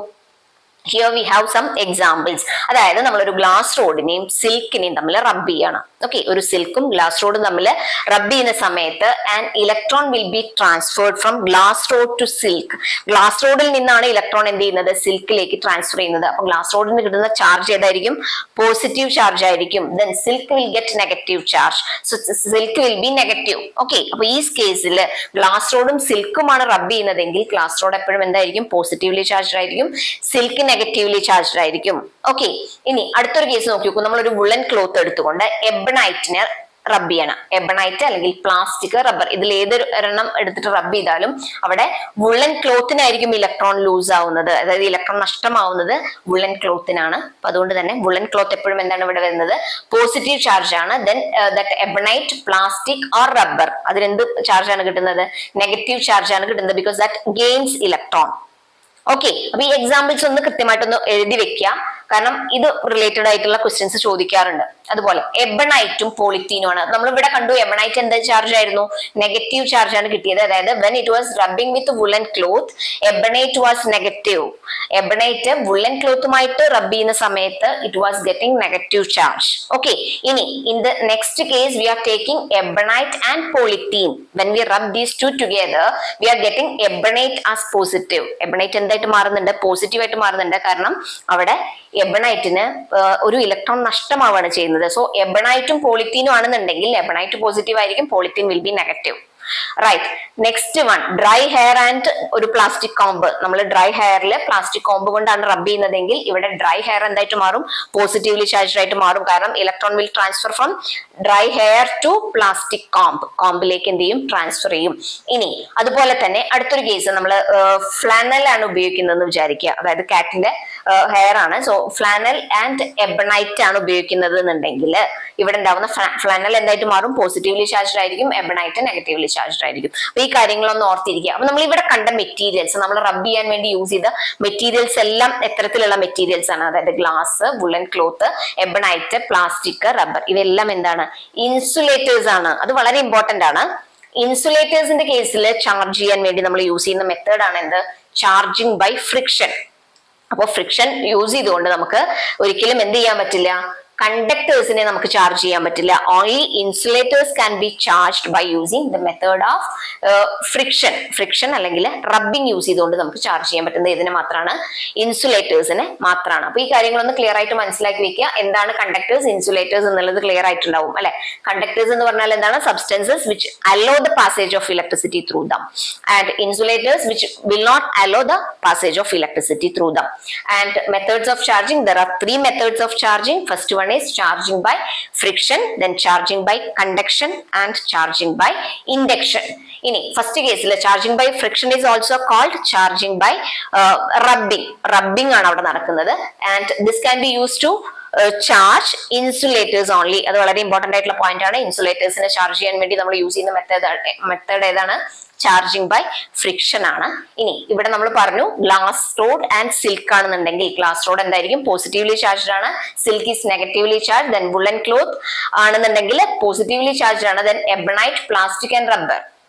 here we have some examples. അതായത് നമ്മളൊരു ഗ്ലാസ് റോഡിനെയും സിൽക്കിനെയും തമ്മിൽ റബ്ബ് ചെയ്യണം. ഓക്കെ, ഒരു സിൽക്കും ഗ്ലാസ് റോഡും തമ്മിൽ റബ്ബ് ചെയ്യുന്ന സമയത്ത് and electron will be transferred from glass rod to silk. Glass റോഡിൽ നിന്നാണ് ഇലക്ട്രോൺ എന്ത് ചെയ്യുന്നത്? സിൽക്കിലേക്ക് ട്രാൻസ്ഫർ ചെയ്യുന്നത്. അപ്പൊ ഗ്ലാസ് റോഡിന് കിട്ടുന്ന ചാർജ് ഏതായിരിക്കും? പോസിറ്റീവ് ചാർജ് ആയിരിക്കും. Then silk will get negative charge. So silk will be negative. Okay, അപ്പൊ ഈ കേസിൽ ഗ്ലാസ് റോഡും സിൽക്കുമാണ് റബ്ബ് ചെയ്യുന്നതെങ്കിൽ ഗ്ലാസ് റോഡ് എപ്പോഴും എന്തായിരിക്കും? പോസിറ്റീവ്ലി ചാർജ് ആയിരിക്കും. സിൽക്ക് നെഗറ്റീവ്ലി ചാർജ്ഡ് ആയിരിക്കും. ഓക്കെ, ഇനി അടുത്തൊരു കേസ് നോക്കി നോക്കൂ. നമ്മളൊരു വുളൻ ക്ലോത്ത് എടുത്തുകൊണ്ട് എബണൈറ്റിനെ റബ്ബ് ചെയ്യണം. എബണൈറ്റ് അല്ലെങ്കിൽ പ്ലാസ്റ്റിക്, റബ്ബർ, ഇതിൽ ഏതൊരെണ്ണം എടുത്തിട്ട് റബ്ബ് ചെയ്താലും അവിടെ വുളൻ ക്ലോത്തിനായിരിക്കും ഇലക്ട്രോൺ ലൂസ് ആവുന്നത്, അതായത് ഇലക്ട്രോൺ നഷ്ടമാവുന്നത് വുളൻ ക്ലോത്തിനാണ്. അപ്പൊ അതുകൊണ്ട് തന്നെ വുളൻ ക്ലോത്ത് എപ്പോഴും എന്താണ് ഇവിടെ വരുന്നത്? പോസിറ്റീവ് ചാർജ് ആണ്. Then that ebonite, plastic or rubber, അതിനെന്ത് ചാർജ് ആണ് കിട്ടുന്നത്? നെഗറ്റീവ് ചാർജ് ആണ് കിട്ടുന്നത് because that gains electron. Okay, അപ്പൊ ഈ എക്സാമ്പിൾസ് ഒന്ന് കൃത്യമായിട്ടൊന്ന് എഴുതി വെക്കുക, കാരണം ഇത് റിലേറ്റഡ് ആയിട്ടുള്ള ക്വസ്റ്റ്യൻസ് ചോദിക്കാറുണ്ട്. അതുപോലെ എബണൈറ്റും പോളിത്തീനും ആണ്. നമ്മൾ ഇവിടെ കണ്ടു എബണൈറ്റ് എന്താ ചാർജ് ആയിരുന്നു? നെഗറ്റീവ് ചാർജ് ആണ് കിട്ടിയത്. അതായത് when it was rubbing with woolen cloth ebonite was negative. Ebonite woolen ക്ലോത്തുമായിട്ട് റബ്ബ് ചെയ്യുന്ന സമയത്ത് it was getting negative charge. Okay, ഇനി in the next case we are taking ebonite and polythene. When we rub these two together we are getting ebonite as positive. Ebonite എന്തായിട്ട് മാറുന്നുണ്ട്? Positive ആയിട്ട് മാറുന്നുണ്ട്. കാരണം അവിടെ എബണൈറ്റിന് ഒരു ഇലക്ട്രോൺ നഷ്ടമാവാണ് ചെയ്യുന്നത്. So എബണൈറ്റും പോളിത്തീനും ആണെന്നുണ്ടെങ്കിൽ എബണൈറ്റ് പോസിറ്റീവ് ആയിരിക്കും, polythene will be negative. Right, next one dry hair and ഒരു പ്ലാസ്റ്റിക് കോമ്പ്. നമ്മൾ ഡ്രൈ ഹെയറിൽ പ്ലാസ്റ്റിക് കോമ്പ് കൊണ്ടാണ് റബ്ബ് ചെയ്യുന്നതെങ്കിൽ ഇവിടെ ഡ്രൈ ഹെയർ എന്തായിട്ട് മാറും? പോസിറ്റീവ്ലി ചാർജ്ഡ് ആയിട്ട് മാറും. കാരണം electron will transfer from dry hair to plastic comb. കോമ്പിലേക്ക് എന്ത് ചെയ്യും? ട്രാൻസ്ഫർ ചെയ്യും. ഇനി അതുപോലെ തന്നെ അടുത്തൊരു കേസ്, നമ്മൾ ഫ്ലാനൽ ആണ് ഉപയോഗിക്കുന്നതെന്ന് വിചാരിക്കുക. അതായത് കാറ്റിന്റെ ഹെയർ ആണ്. സോ ഫ്ലാനൽ ആൻഡ് എബണൈറ്റ് ആണ് ഉപയോഗിക്കുന്നത് എന്നുണ്ടെങ്കിൽ ഇവിടെ ഉണ്ടാവുന്ന ഫ്ലാനൽ എന്തായിട്ട് മാറും? പോസിറ്റീവ്ലി ചാർജ്ഡ് ആയിരിക്കും. എബണൈറ്റ് നെഗറ്റീവ്ലി ചാർജ്ഡ് ആയിരിക്കും. അപ്പൊ ഈ കാര്യങ്ങളൊന്ന് ഓർത്തിരിക്കുക. അപ്പൊ നമ്മൾ ഇവിടെ കണ്ട മെറ്റീരിയൽസ്, നമ്മൾ റബ്ബ് ചെയ്യാൻ വേണ്ടി യൂസ് ചെയ്ത മെറ്റീരിയൽസ് എല്ലാം എത്തരത്തിലുള്ള മെറ്റീരിയൽസ് ആണ്? അതായത് glass, woollen cloth, ebonite, plastic, rubber, ഇവയെല്ലാം എന്താണ്? ഇൻസുലേറ്റേഴ്സ് ആണ്. അത് വളരെ ഇമ്പോർട്ടന്റ് ആണ്. ഇൻസുലേറ്റേഴ്സിന്റെ കേസിൽ ചാർജ് ചെയ്യാൻ വേണ്ടി നമ്മൾ യൂസ് ചെയ്യുന്ന മെത്തേഡ് ആണ് എന്ത്? Charging by friction. അപ്പൊ ഫ്രിക്ഷൻ യൂസ് ചെയ്തുകൊണ്ട് നമുക്ക് ഒരിക്കലും എന്ത് ചെയ്യാൻ പറ്റില്ല? കണ്ടക്ടേഴ്സിനെ നമുക്ക് ചാർജ് ചെയ്യാൻ പറ്റില്ല. Only insulators can be charged by using the method of friction. Friction അല്ലെങ്കിൽ റബ്ബിംഗ് യൂസ് ചെയ്തുകൊണ്ട് നമുക്ക് ചാർജ് ചെയ്യാൻ പറ്റുന്നത് ഇതിനെ മാത്രമാണ്? ഇൻസുലേറ്റേഴ്സിനെ മാത്രമാണ്. അപ്പൊ ഈ കാര്യങ്ങളൊന്ന് ക്ലിയർ ആയിട്ട് മനസ്സിലാക്കി വെക്കുക. എന്താണ് കണ്ടക്ടേഴ്സ്, ഇൻസുലേറ്റേഴ്സ് എന്നുള്ളത് ക്ലിയർ ആയിട്ടുണ്ടാവും അല്ലെ? കണ്ടക്ടേഴ്സ് എന്ന് പറഞ്ഞാൽ എന്താണ്? Substances which allow the passage of electricity through them, and insulators which will not allow the passage of electricity through them. And methods of charging, there are 3 methods of charging. First one is charging by friction, then charging by conduction and charging by induction. ഇനി first കേസിൽ charging by friction is also called charging by rubbing ആണ് അവിടെ നടക്കുന്നത്. And this can be use to charge insulators only. അത് വളരെ important ആയിട്ടുള്ള point ആണ്. ഇൻസുലേറ്റേഴ്സിനെ charge ചെയ്യാൻ വേണ്ടി നമ്മൾ യൂസ് ചെയ്യുന്ന മെത്തേഡ് ഏതാണ്? ചാർജിങ് ബൈ ഫ്രിക്ഷൻ ആണ്. ഇനി ഇവിടെ നമ്മൾ പറഞ്ഞു ഗ്ലാസ് റോഡ് ആൻഡ് സിൽക്ക് ആണെന്നുണ്ടെങ്കിൽ ഗ്ലാസ് റോഡ് എന്തായിരിക്കും? പോസിറ്റീവ്ലി ചാർജ്ഡ് ആണ്. Silk is negatively charge. Then woollen cloth ആണെന്നുണ്ടെങ്കിൽ പോസിറ്റീവ്ലി ചാർജ്ഡ് ആണ്. Then ebonite, plastic and rubber,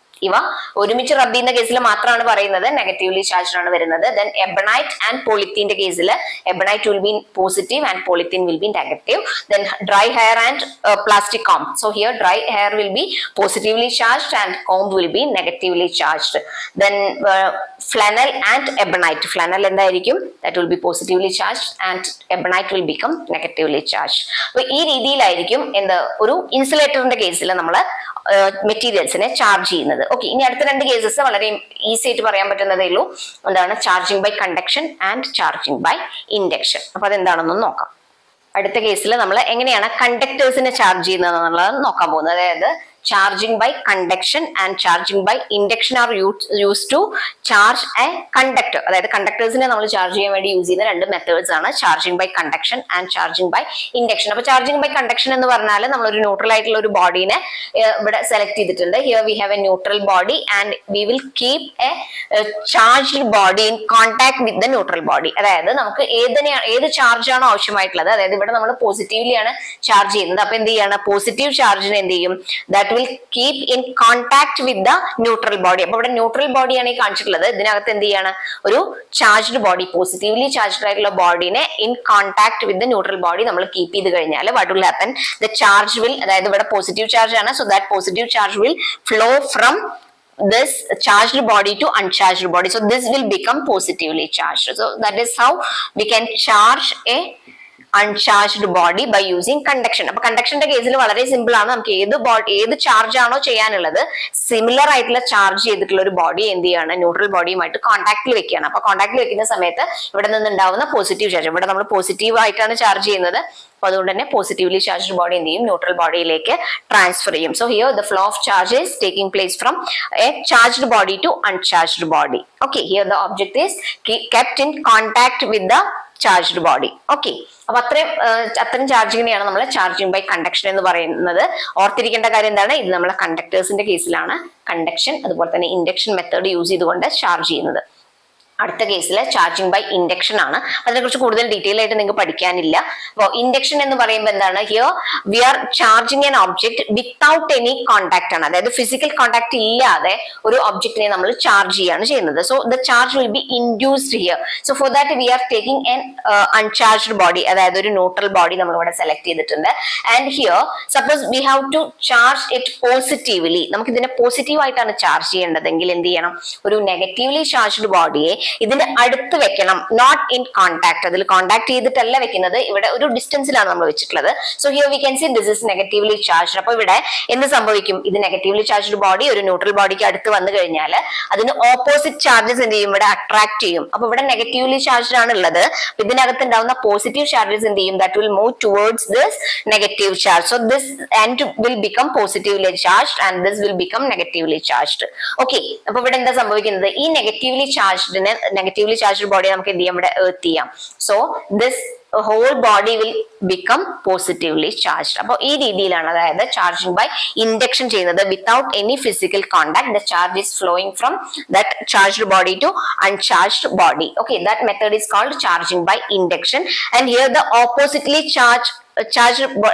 ഇവ ഒരുമിച്ച് റബ്ബ് ചെയ്യുന്ന കേസിൽ മാത്രമാണ് പറയുന്നത് നെഗറ്റീവ്ലി ചാർജ്ഡ് ആണ് വരുന്നത്. ദെൻ എബണൈറ്റ് ആൻഡ് പോളിത്തീന്റെ കേസിൽ ebonite will be positive and polythene will be negative. Then dry hair and plastic comb. So here dry hair will be positively charged and comb will be negatively charged. Then flannel and ebonite. Flannel എന്തായിരിക്കും? That will be positively charged and ebonite will become negatively charged. അപ്പൊ ഈ രീതിയിലായിരിക്കും ഒരു ഇൻസുലേറ്ററിന്റെ കേസിൽ നമ്മൾ മെറ്റീരിയൽസിനെ charge ചെയ്യുന്നത്. Okay, ഇനി അടുത്ത രണ്ട് കേസസ് വളരെ ഈസി ആയിട്ട് പറയാൻ പറ്റുന്നതേ ഉള്ളൂ. എന്താണ്? Charging by conduction and charging by induction. അപ്പൊ അതെന്താണെന്ന് നോക്കാം. അടുത്ത കേസിൽ നമ്മൾ എങ്ങനെയാണ് കണ്ടക്ടേഴ്സിനെ ചാർജ് ചെയ്യുന്നത് എന്നുള്ളത് നോക്കാൻ പോകുന്നത്. അതായത് charging by conduction and charging by induction are used to charge a conductor. അതായത് കണ്ടക്ടേഴ്സിനെ നമ്മൾ ചാർജ് ചെയ്യാൻ വേണ്ടി യൂസ് ചെയ്യുന്ന രണ്ട് മെത്തേഡ്സ് ആണ് charging by conduction and charging by induction. അപ്പൊ ചാർജിങ് ബൈ കണ്ടക്ഷൻ എന്ന് പറഞ്ഞാൽ നമ്മൾ ഒരു ന്യൂട്രൽ ആയിട്ടുള്ള ഒരു ബോഡീനെ ഇവിടെ സെലക്ട് ചെയ്തിട്ടുണ്ട്. Here we have A neutral body and we will keep A charged body in contact with the neutral body. അതായത് നമുക്ക് ഏത് ചാർജ് ആണോ ആവശ്യമായിട്ടുള്ളത്, അതായത് ഇവിടെ നമ്മൾ പോസിറ്റീവ്ലി ആണ് ചാർജ് ചെയ്യുന്നത്. അപ്പൊ എന്ത് ചെയ്യാണ്? പോസിറ്റീവ് ചാർജിനെ എന്ത് ചെയ്യും? That will keep in contact with the neutral body. അപ്പൊ ഇവിടെ ന്യൂട്രൽ ബോഡിയാണ് ഈ കാണിച്ചിട്ടുള്ളത്. ഇതിനകത്ത് എന്ത് ചെയ്യാണ്? ഒരു ചാർജ്ഡ് ബോഡി, പോസിറ്റീവ്ലി ചാർജ്ഡ് ആയിട്ടുള്ള ബോഡിനെ in contact with the neutral body നമ്മൾ കീപ്പ് ചെയ്ത് കഴിഞ്ഞാൽ what will happen? The charge will, അതായത് ഇവിടെ പോസിറ്റീവ് ചാർജ് ആണ്, so that positive charge will flow from this charged body to uncharged body. So this will become positively charged. So that is how we can charge a uncharged body by using conduction. അപ്പൊ കണ്ടക്ഷന്റെ കേസിൽ വളരെ simple ആണ്. നമുക്ക് ഏത് charge ആണോ ചെയ്യാനുള്ളത്, similar ആയിട്ടുള്ള ചാർജ് ചെയ്തിട്ടുള്ള ഒരു ബോഡി എന്ത് ചെയ്യാണ്? ന്യൂട്രൽ ബോഡിയുമായിട്ട് കോൺടാക്റ്റിൽ വെക്കുകയാണ്. അപ്പൊ കോൺടാക്റ്റിൽ വെക്കുന്ന സമയത്ത് ഇവിടെ നിന്ന് ഉണ്ടാവുന്ന പോസിറ്റീവ് ചാർജ്, ഇവിടെ നമ്മൾ പോസിറ്റീവ് ആയിട്ടാണ് ചാർജ് ചെയ്യുന്നത്. അപ്പൊ അതുകൊണ്ട് തന്നെ പോസിറ്റീവ്ലി ചാർജ്ഡ് ബോഡി എന്ത് ചെയ്യും? ന്യൂട്രൽ ബോഡിയിലേക്ക് ട്രാൻസ്ഫർ ചെയ്യും. So here the flow of charge is taking place from a charged body to uncharged body. Okay, here the object is kept in contact with the charged body. Okay, അപ്പൊ അത്തരം ചാർജിങ്ങിനെയാണ് നമ്മൾ charging by conduction എന്ന് പറയുന്നത്. ഓർത്തിരിക്കേണ്ട കാര്യം എന്താണ്? ഇത് നമ്മളെ കണ്ടക്ടേഴ്സിന്റെ കേസിലാണ് കണ്ടക്ഷൻ അതുപോലെ തന്നെ ഇൻഡക്ഷൻ മെത്തേഡ് യൂസ് ചെയ്തുകൊണ്ട് ചാർജ് ചെയ്യുന്നത്. അടുത്ത കേസിൽ ചാർജിങ് ബൈ ഇൻഡക്ഷൻ ആണ്. അതിനെക്കുറിച്ച് കൂടുതൽ ഡീറ്റെയിൽ ആയിട്ട് നിങ്ങൾക്ക് പഠിക്കാനില്ല. അപ്പോൾ ഇൻഡക്ഷൻ എന്ന് പറയുമ്പോൾ എന്താണ്? Here we are charging an object without any contact ആണ്. അതായത് ഫിസിക്കൽ കോൺടാക്ട് ഇല്ലാതെ ഒരു ഒബ്ജക്റ്റിനെ നമ്മൾ ചാർജ് ചെയ്യാണ് ചെയ്യുന്നത്. So the charge will be induced here. So for that we are taking an uncharged body, അതായത് ഒരു ന്യൂട്രൽ ബോഡി നമ്മൾ ഇവിടെ സെലക്ട് ചെയ്തിട്ടുണ്ട്. And here suppose we have to charge it positively. നമുക്ക് ഇതിനെ പോസിറ്റീവ് ആയിട്ടാണ് ചാർജ് ചെയ്യേണ്ടതെങ്കിൽ എന്ത് ചെയ്യണം? ഒരു നെഗറ്റീവ്ലി ചാർജ്ഡ് ബോഡിയെ ഇതിന്റെ അടുത്ത് വെക്കണം, നോട്ട് ഇൻ കോൺടാക്ട്. അതിൽ കോൺടാക്ട് ചെയ്തിട്ടല്ല വെക്കുന്നത്, ഇവിടെ ഒരു ഡിസ്റ്റൻസിലാണ് നമ്മൾ വെച്ചിട്ടുള്ളത്. So here we can see this is negatively charged. അപ്പൊ ഇവിടെ എന്ത് സംഭവിക്കും? ഇത് നെഗറ്റീവ്ലി ചാർജ്ഡ് ബോഡി ഒരു ന്യൂട്രൽ ബോഡിക്ക് അടുത്ത് വന്നു കഴിഞ്ഞാൽ അതിന് ഓപ്പോസിറ്റ് ചാർജസ് എന്ത് ചെയ്യും? ഇവിടെ അട്രാക്ട് ചെയ്യും. അപ്പൊ ഇവിടെ നെഗറ്റീവ്ലി ചാർജ്ഡ് ആണ് ഉള്ളത്. ഇതിനകത്ത് ഉണ്ടാവുന്ന പോസിറ്റീവ് ചാർജസ് എന്ത് ചെയ്യും? That will move towards this negative charge. So this end will become positively charged and this will become negatively charged. Okay, അപ്പൊ ഇവിടെ എന്താ സംഭവിക്കുന്നത്? ഈ നെഗറ്റീവ്ലി ചാർജ്ഡ് ബോഡി നമുക്ക് എന്ത് ചെയ്യാം? ഇവിടെ എർത്ത് ചെയ്യാം. So this whole body will become positively charged. അപ്പോൾ ഈ രീതിയിലാണ് അതായത് ചാർജിങ് ബൈ ഇൻഡക്ഷൻ ചെയ്യുന്നത്. Without any physical contact the charge is flowing from that charged body to uncharged body. Okay, that method is called charging by induction. And here the oppositely charged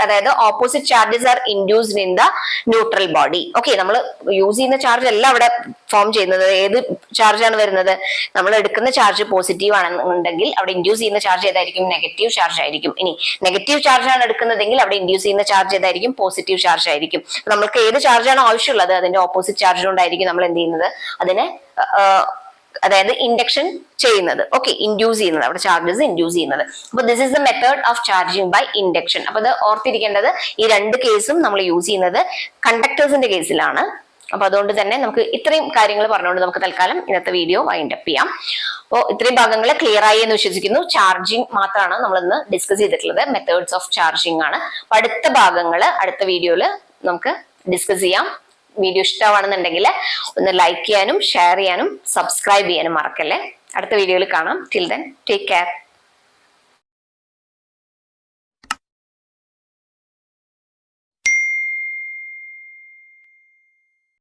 അതായത് opposite charges are induced in the neutral body. Okay, നമ്മൾ use ചെയ്യുന്ന charge അല്ല അവിടെ form ചെയ്യുന്നത്. ഏത് ചാർജാണ് വരുന്നത്? നമ്മൾ എടുക്കുന്ന ചാർജ് പോസിറ്റീവ് ആണെന്നുണ്ടെങ്കിൽ അവിടെ ഇൻഡ്യൂസ് ചെയ്യുന്ന ചാർജ് ഏതായിരിക്കും? നെഗറ്റീവ് ചാർജ് ആയിരിക്കും. ഇനി നെഗറ്റീവ് ചാർജ് ആണ് എടുക്കുന്നതെങ്കിൽ അവിടെ ഇൻഡ്യൂസ് ചെയ്യുന്ന ചാർജ് ഏതായിരിക്കും? പോസിറ്റീവ് ചാർജ് ആയിരിക്കും. നമുക്ക് ഏത് ചാർജാണ് ആവശ്യമുള്ളത് അതിന്റെ ഓപ്പോസിറ്റ് ചാർജ് കൊണ്ടായിരിക്കും നമ്മൾ എന്ത് ചെയ്യുന്നത്? അതിനെ അതായത് ഇൻഡക്ഷൻ ചെയ്യുന്നത്. ഓക്കെ, ഇൻഡ്യൂസ് ചെയ്യുന്നത്, അവിടെ ചാർജസ് ഇൻഡ്യൂസ് ചെയ്യുന്നത്. അപ്പൊ this is the method of charging by induction. അപ്പൊ അത് ഓർത്തിരിക്കേണ്ടത്, ഈ രണ്ട് കേസും നമ്മൾ യൂസ് ചെയ്യുന്നത് കണ്ടക്ടേഴ്സിന്റെ കേസിലാണ്. അപ്പൊ അതുകൊണ്ട് തന്നെ നമുക്ക് ഇത്രയും കാര്യങ്ങൾ പറഞ്ഞുകൊണ്ട് നമുക്ക് തൽക്കാലം ഇന്നത്തെ വീഡിയോ വൈൻഡ് അപ്പ് ചെയ്യാം. അപ്പോൾ ഇത്രയും ഭാഗങ്ങൾ ക്ലിയർ ആയി എന്ന് വിശ്വസിക്കുന്നു. ചാർജിങ് മാത്രമാണ് നമ്മൾ ഇന്ന് ഡിസ്കസ് ചെയ്തിട്ടുള്ളത്, മെത്തേഡ്സ് ഓഫ് ചാർജിങ് ആണ്. അപ്പൊ അടുത്ത ഭാഗങ്ങൾ അടുത്ത വീഡിയോയിൽ നമുക്ക് ഡിസ്കസ് ചെയ്യാം. വീഡിയോ ഇഷ്ടമാണെന്നുണ്ടെങ്കിൽ ഒന്ന് ലൈക്ക് ചെയ്യാനും ഷെയർ ചെയ്യാനും സബ്സ്ക്രൈബ് ചെയ്യാനും മറക്കല്ലേ. അടുത്ത വീഡിയോയിൽ കാണാം. Till then take care.